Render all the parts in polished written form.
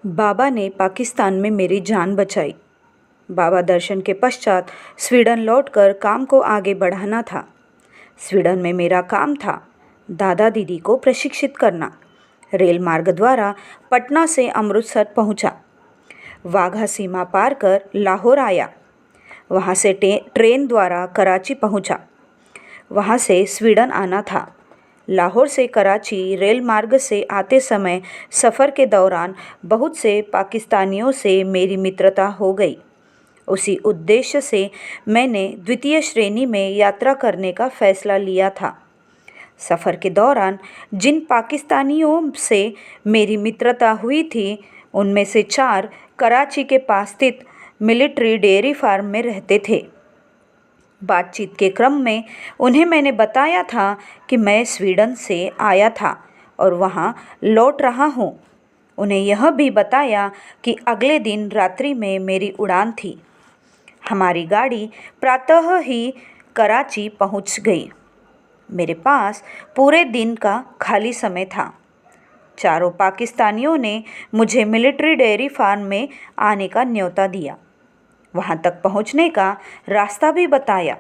बाबा ने पाकिस्तान में मेरी जान बचाई। बाबा दर्शन के पश्चात स्वीडन लौटकर काम को आगे बढ़ाना था। स्वीडन में मेरा काम था दादा दीदी को प्रशिक्षित करना। रेल मार्ग द्वारा पटना से अमृतसर पहुंचा। वाघा सीमा पार कर लाहौर आया। वहां से ट्रेन द्वारा कराची पहुंचा। वहां से स्वीडन आना था। लाहौर से कराची रेल मार्ग से आते समय सफ़र के दौरान बहुत से पाकिस्तानियों से मेरी मित्रता हो गई। उसी उद्देश्य से मैंने द्वितीय श्रेणी में यात्रा करने का फैसला लिया था। सफ़र के दौरान जिन पाकिस्तानियों से मेरी मित्रता हुई थी, उनमें से 4 कराची के पास स्थित मिलिट्री डेयरी फार्म में रहते थे। बातचीत के क्रम में उन्हें मैंने बताया था कि मैं स्वीडन से आया था और वहां लौट रहा हूं। उन्हें यह भी बताया कि अगले दिन रात्रि में मेरी उड़ान थी। हमारी गाड़ी प्रातः ही कराची पहुंच गई। मेरे पास पूरे दिन का खाली समय था। चारों पाकिस्तानियों ने मुझे मिलिट्री डेयरी फार्म में आने का न्योता दिया। वहां तक पहुंचने का रास्ता भी बताया।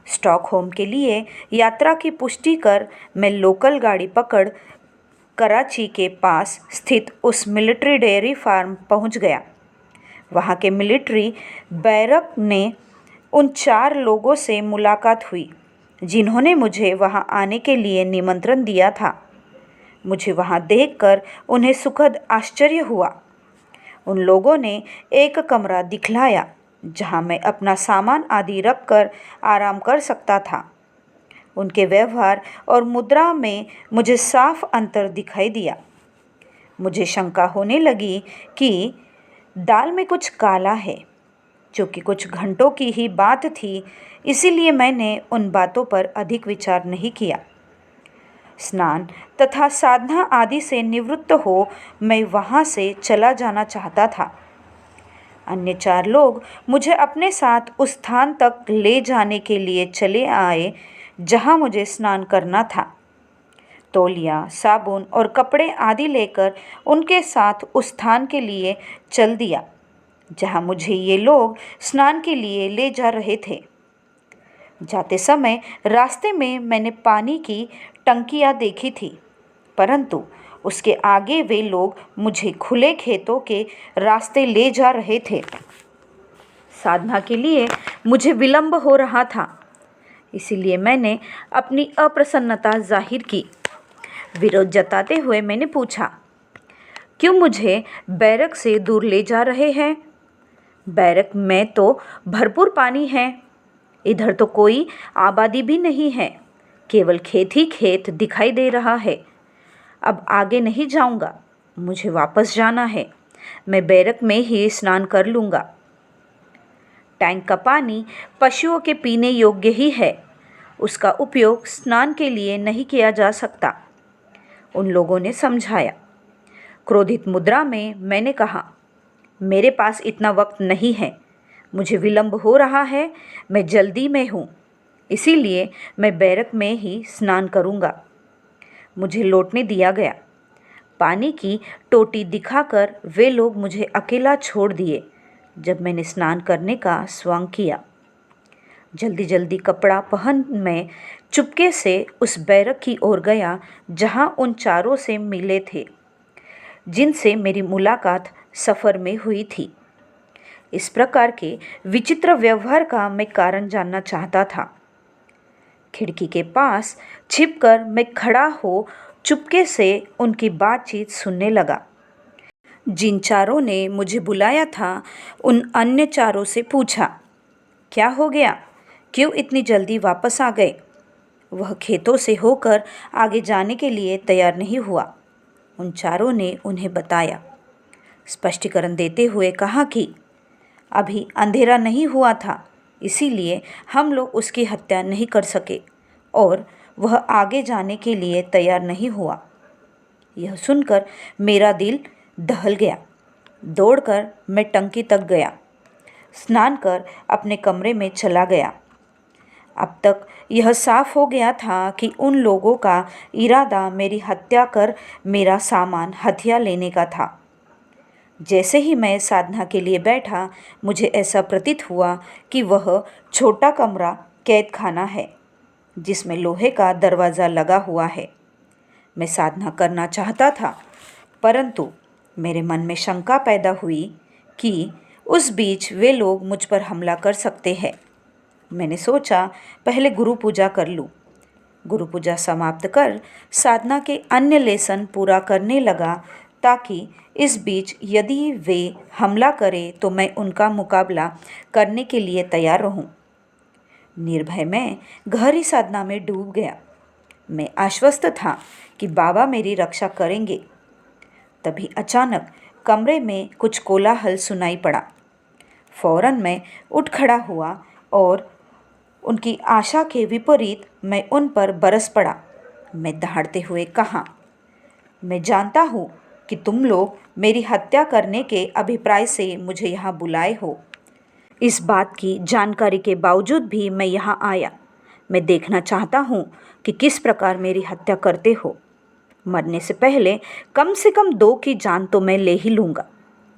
स्टॉकहोम के लिए यात्रा की पुष्टि कर मैं लोकल गाड़ी पकड़ कराची के पास स्थित उस मिलिट्री डेयरी फार्म पहुंच गया। वहां के मिलिट्री बैरक ने उन 4 लोगों से मुलाकात हुई जिन्होंने मुझे वहां आने के लिए निमंत्रण दिया था। मुझे वहां देखकर उन्हें सुखद आश्चर्य हुआ। उन लोगों ने एक कमरा दिखलाया जहां मैं अपना सामान आदि रखकर आराम कर सकता था। उनके व्यवहार और मुद्रा में मुझे साफ अंतर दिखाई दिया। मुझे शंका होने लगी कि दाल में कुछ काला है, जो कि कुछ घंटों की ही बात थी, इसीलिए मैंने उन बातों पर अधिक विचार नहीं किया। स्नान तथा साधना आदि से निवृत्त हो मैं वहां से चला जाना चाहता था। अन्य 4 लोग मुझे अपने साथ उस स्थान तक ले जाने के लिए चले आए जहां मुझे स्नान करना था। तौलिया, साबुन और कपड़े आदि लेकर उनके साथ उस स्थान के लिए चल दिया जहां मुझे ये लोग स्नान के लिए ले जा रहे थे। जाते समय रास्ते में मैंने पानी की टंकियां देखी थी, परंतु उसके आगे वे लोग मुझे खुले खेतों के रास्ते ले जा रहे थे। साधना के लिए मुझे विलंब हो रहा था, इसीलिए मैंने अपनी अप्रसन्नता जाहिर की। विरोध जताते हुए मैंने पूछा, क्यों मुझे बैरक से दूर ले जा रहे हैं? बैरक में तो भरपूर पानी है। इधर तो कोई आबादी भी नहीं है, केवल खेत ही खेत दिखाई दे रहा है। अब आगे नहीं जाऊंगा, मुझे वापस जाना है। मैं बैरक में ही स्नान कर लूंगा। टैंक का पानी पशुओं के पीने योग्य ही है, उसका उपयोग स्नान के लिए नहीं किया जा सकता, उन लोगों ने समझाया। क्रोधित मुद्रा में मैंने कहा, मेरे पास इतना वक्त नहीं है, मुझे विलंब हो रहा है, मैं जल्दी में हूँ, इसीलिए मैं बैरक में ही स्नान करूँगा। मुझे लौटने दिया गया। पानी की टोटी दिखाकर वे लोग मुझे अकेला छोड़ दिए जब मैंने स्नान करने का स्वंग किया। जल्दी जल्दी कपड़ा पहन मैं चुपके से उस बैरक की ओर गया जहां उन 4 से मिले थे जिनसे मेरी मुलाकात सफ़र में हुई थी। इस प्रकार के विचित्र व्यवहार का मैं कारण जानना चाहता था। खिड़की के पास छिपकर मैं खड़ा हो चुपके से उनकी बातचीत सुनने लगा। जिन 4 ने मुझे बुलाया था, उन अन्य 4 से पूछा, क्या हो गया? क्यों इतनी जल्दी वापस आ गए? वह खेतों से होकर आगे जाने के लिए तैयार नहीं हुआ। उन 4 ने उन्हें बताया। स्पष्टीकरण देते हुए कहा कि अभी अंधेरा नहीं हुआ था, इसीलिए हम लोग उसकी हत्या नहीं कर सके और वह आगे जाने के लिए तैयार नहीं हुआ। यह सुनकर मेरा दिल दहल गया। दौड़कर मैं टंकी तक गया, स्नान कर अपने कमरे में चला गया। अब तक यह साफ हो गया था कि उन लोगों का इरादा मेरी हत्या कर मेरा सामान हथिया लेने का था। जैसे ही मैं साधना के लिए बैठा, मुझे ऐसा प्रतीत हुआ कि वह छोटा कमरा कैद खाना है जिसमें लोहे का दरवाज़ा लगा हुआ है। मैं साधना करना चाहता था, परंतु मेरे मन में शंका पैदा हुई कि उस बीच वे लोग मुझ पर हमला कर सकते हैं। मैंने सोचा पहले गुरु पूजा कर लूँ। गुरु पूजा समाप्त कर साधना के अन्य लेसन पूरा करने लगा, ताकि इस बीच यदि वे हमला करें तो मैं उनका मुकाबला करने के लिए तैयार रहूं। निर्भय मैं गहरी साधना में डूब गया। मैं आश्वस्त था कि बाबा मेरी रक्षा करेंगे। तभी अचानक कमरे में कुछ कोलाहल सुनाई पड़ा। फौरन मैं उठ खड़ा हुआ और उनकी आशा के विपरीत मैं उन पर बरस पड़ा। मैं दहाड़ते हुए कहा, मैं जानता हूँ कि तुम लोग मेरी हत्या करने के अभिप्राय से मुझे यहाँ बुलाए हो। इस बात की जानकारी के बावजूद भी मैं यहाँ आया। मैं देखना चाहता हूँ कि किस प्रकार मेरी हत्या करते हो। मरने से पहले कम से कम 2 की जान तो मैं ले ही लूँगा।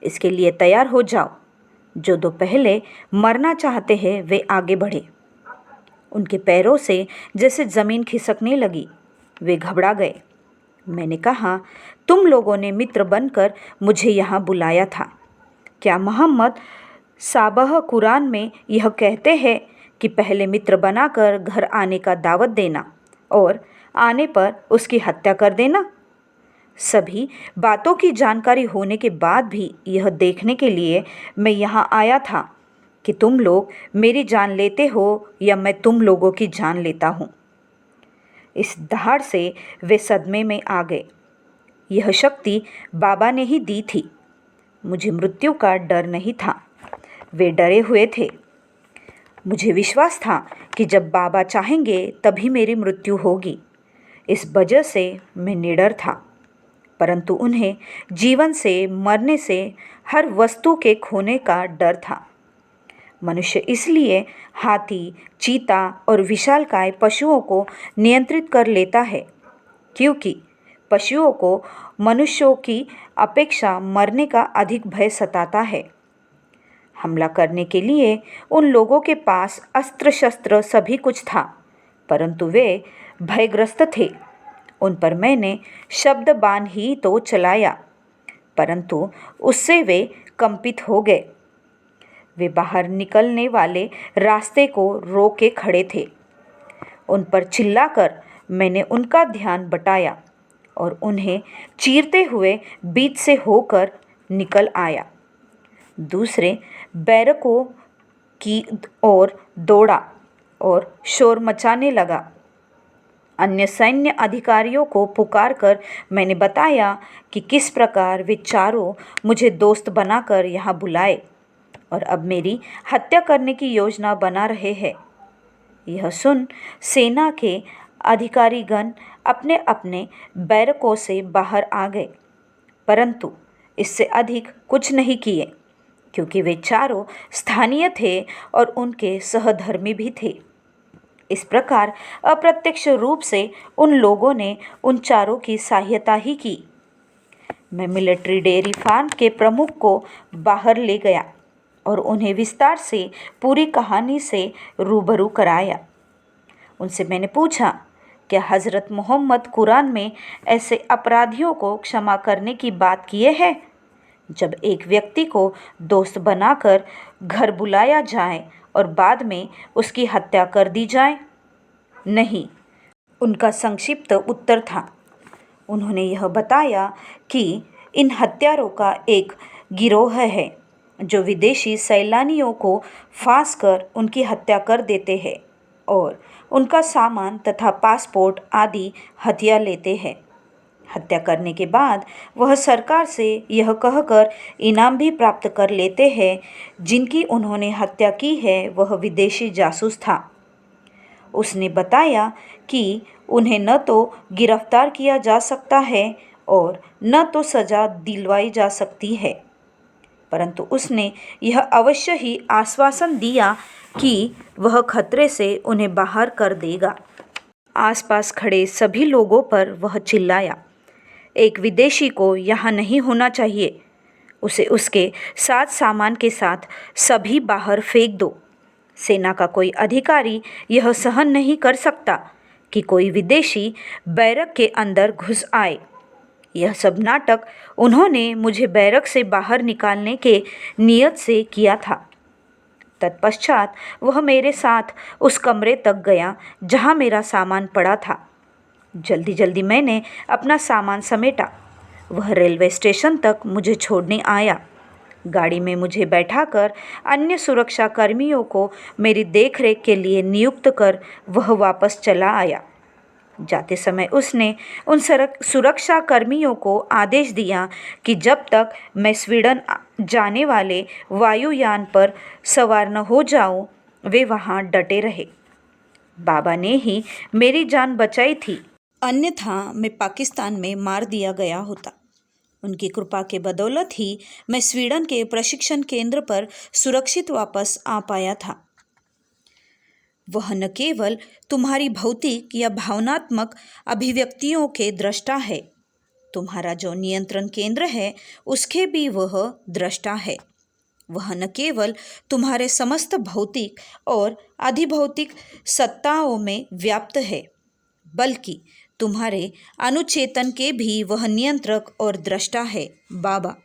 इसके लिए तैयार हो जाओ। जो 2 पहले मरना चाहते हैं वे आगे बढ़े। उनके पैरों से जैसे ज़मीन खिसकने लगी। वे घबरा गए। मैंने कहा, तुम लोगों ने मित्र बनकर मुझे यहाँ बुलाया था। क्या मोहम्मद साबह कुरान में यह कहते हैं कि पहले मित्र बनाकर घर आने का दावत देना और आने पर उसकी हत्या कर देना? सभी बातों की जानकारी होने के बाद भी यह देखने के लिए मैं यहाँ आया था कि तुम लोग मेरी जान लेते हो या मैं तुम लोगों की जान लेता हूँ। इस दहाड़ से वे सदमे में आ गए। यह शक्ति बाबा ने ही दी थी। मुझे मृत्यु का डर नहीं था। वे डरे हुए थे। मुझे विश्वास था कि जब बाबा चाहेंगे तभी मेरी मृत्यु होगी। इस वजह से मैं निडर था, परंतु उन्हें जीवन से, मरने से, हर वस्तु के खोने का डर था। मनुष्य इसलिए हाथी, चीता और विशालकाय पशुओं को नियंत्रित कर लेता है, क्योंकि पशुओं को मनुष्यों की अपेक्षा मरने का अधिक भय सताता है। हमला करने के लिए उन लोगों के पास अस्त्र शस्त्र सभी कुछ था, परंतु वे भयग्रस्त थे। उन पर मैंने शब्द बाण ही तो चलाया, परंतु उससे वे कंपित हो गए। वे बाहर निकलने वाले रास्ते को रोके खड़े थे। उन पर चिल्लाकर मैंने उनका ध्यान बटाया और उन्हें चीरते हुए बीच से होकर निकल आया। दूसरे बैरकों की ओर दौड़ा और शोर मचाने लगा। अन्य सैन्य अधिकारियों को पुकारकर मैंने बताया कि किस प्रकार वे चारों मुझे दोस्त बनाकर यहाँ बुलाए और अब मेरी हत्या करने की योजना बना रहे हैं। यह सुन सेना के अधिकारीगण अपने अपने बैरकों से बाहर आ गए, परंतु इससे अधिक कुछ नहीं किए, क्योंकि वे चारों स्थानीय थे और उनके सहधर्मी भी थे। इस प्रकार अप्रत्यक्ष रूप से उन लोगों ने उन चारों की सहायता ही की। मैं मिलिट्री डेयरी फार्म के प्रमुख को बाहर ले गया और उन्हें विस्तार से पूरी कहानी से रूबरू कराया। उनसे मैंने पूछा, क्या हज़रत मोहम्मद कुरान में ऐसे अपराधियों को क्षमा करने की बात किए हैं जब एक व्यक्ति को दोस्त बनाकर घर बुलाया जाए और बाद में उसकी हत्या कर दी जाए? नहीं, उनका संक्षिप्त उत्तर था। उन्होंने यह बताया कि इन हत्यारों का एक गिरोह है जो विदेशी सैलानियों को फांस कर उनकी हत्या कर देते हैं और उनका सामान तथा पासपोर्ट आदि हथिया लेते हैं। हत्या करने के बाद वह सरकार से यह कहकर इनाम भी प्राप्त कर लेते हैं जिनकी उन्होंने हत्या की है वह विदेशी जासूस था। उसने बताया कि उन्हें न तो गिरफ्तार किया जा सकता है और न तो सज़ा दिलवाई जा सकती है, परंतु उसने यह अवश्य ही आश्वासन दिया कि वह खतरे से उन्हें बाहर कर देगा। आसपास खड़े सभी लोगों पर वह चिल्लाया, एक विदेशी को यहाँ नहीं होना चाहिए। उसे उसके साथ सामान के साथ सभी बाहर फेंक दो। सेना का कोई अधिकारी यह सहन नहीं कर सकता कि कोई विदेशी बैरक के अंदर घुस आए। यह सब नाटक उन्होंने मुझे बैरक से बाहर निकालने के नियत से किया था। तत्पश्चात वह मेरे साथ उस कमरे तक गया जहाँ मेरा सामान पड़ा था। जल्दी जल्दी मैंने अपना सामान समेटा। वह रेलवे स्टेशन तक मुझे छोड़ने आया। गाड़ी में मुझे बैठाकर अन्य सुरक्षा कर्मियों को मेरी देखरेख के लिए नियुक्त कर वह वापस चला आया। जाते समय उसने उन सुरक्षा कर्मियों को आदेश दिया कि जब तक मैं स्वीडन जाने वाले वायुयान पर सवार न हो जाऊं, वे वहां डटे रहे। बाबा ने ही मेरी जान बचाई थी, अन्यथा मैं पाकिस्तान में मार दिया गया होता। उनकी कृपा के बदौलत ही मैं स्वीडन के प्रशिक्षण केंद्र पर सुरक्षित वापस आ पाया था। वह न केवल तुम्हारी भौतिक या भावनात्मक अभिव्यक्तियों के दृष्टा है, तुम्हारा जो नियंत्रण केंद्र है उसके भी वह दृष्टा है। वह न केवल तुम्हारे समस्त भौतिक और अधिभौतिक सत्ताओं में व्याप्त है, बल्कि तुम्हारे अनुचेतन के भी वह नियंत्रक और दृष्टा है। बाबा